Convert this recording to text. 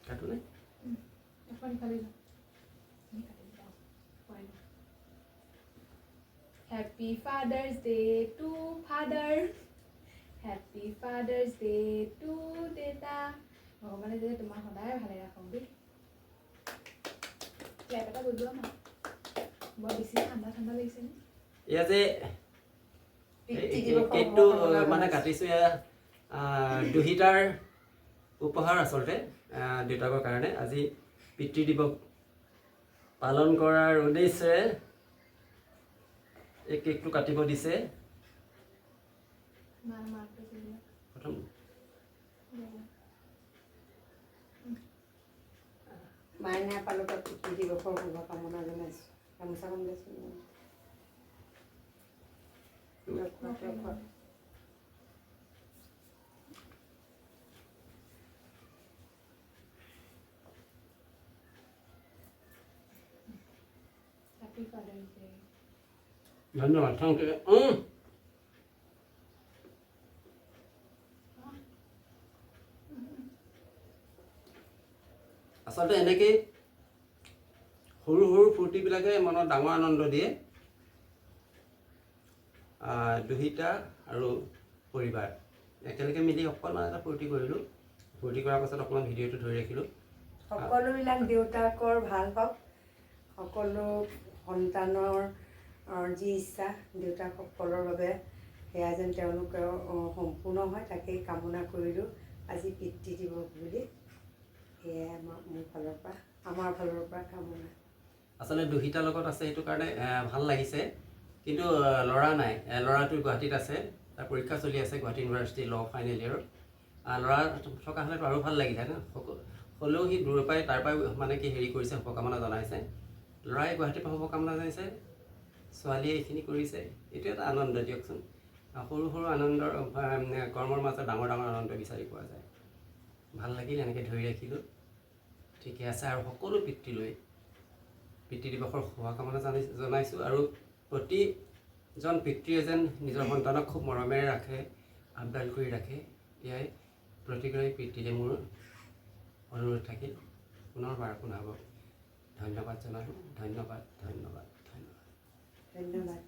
কাটো নে Happy Father's Day to father. Happy Father's Day to data. ভগৱানে যে তোমাক সদায় ভালে ৰাখক দেই ক্লেপ এটা কৰি দিবা বৰ বেছি ঠাণ্ডা ঠাণ্ডা লাগিছে নে এয়া যে কেকটো মানে কাটিছোঁ এয়া দুহিতাৰ উপহাৰ আচলতে দেউতাকৰ কাৰণে আজি পিতৃ দিৱস পালন কৰাৰ উদ্দেশ্যেৰে এই কেকটো কাটিব দিছে প্ৰথম মাইনা পালকৰ পিতৃ দিৱসৰ শুভকামনা জনাইছোঁ গামোচাখন দিছোঁ Happy Father's Day. ধন্যবাদ থেংক ইউ আচলতে এনেকেই সৰু সৰু ফূৰ্তিবিলাকে মনত ডাঙৰ আনন্দ দিয়ে দুহিতা আৰু পৰিবাৰ একেলগে মিলি অকণমান এটা ফূৰ্তি কৰিলোঁ ফূৰ্তি কৰাৰ পাছত অকণমান ভিডিঅ'টো ধৰি ৰাখিলোঁ সকলোবিলাক দেউতাকৰ ভাল হওক সকলো সন্তানৰ যি ইচ্ছা দেউতাকসকলৰ বাবে সেয়া যেন তেওঁলোকৰ সম্পূৰ্ণ হয় তাকেই কামনা কৰিলোঁ আজি পিতৃ দিৱস বুলি সেয়াই মোৰ ফালৰ পৰা আমাৰ ফালৰ পৰা কামনা আচলতে দুহিতাৰ লগত আছে সেইটো কাৰণে ভাল লাগিছে কিন্তু ল'ৰা নাই ল'ৰাটো গুৱাহাটীত আছে তাৰ পৰীক্ষা চলি আছে গুৱাহাটী ইউনিভাৰ্চিটি ল' ফাইনেল ইয়েৰৰ ল'ৰা থকা হ'লেতো আৰু ভাল লাগিছে ন হ'লেও সি দূৰৰ পৰাই তাৰ পৰাই মানে কি হেৰি কৰিছে শুভকামনা জনাইছে ল'ৰাই গুৱাহাটীৰ পৰা শুভকামনা জনাইছে ছোৱালীয়ে এইখিনি কৰিছে এইটো এটা আনন্দ দিয়কচোন সৰু সৰু আনন্দৰ কৰ্মৰ মাজত ডাঙৰ ডাঙৰ আনন্দ বিচাৰি পোৱা যায় ভাল লাগিল এনেকৈ ধৰি ৰাখিলোঁ ঠিকে আছে আৰু সকলো পিতৃলৈ পিতৃ দিৱসৰ শুভকামনা জনাইছোঁ আৰু প্ৰতিজন পিতৃয়ে যেন নিজৰ সন্তানক খুব মৰমেৰে ৰাখে আপডাল কৰি ৰাখে এয়াই প্ৰতিগৰাকী পিতৃলে মোৰ অনুৰোধ থাকিল পুনৰবাৰ আপোনাক ধন্যবাদ জনালোঁ ধন্যবাদ ধন্যবাদ ধন্যবাদ ধন্যবাদ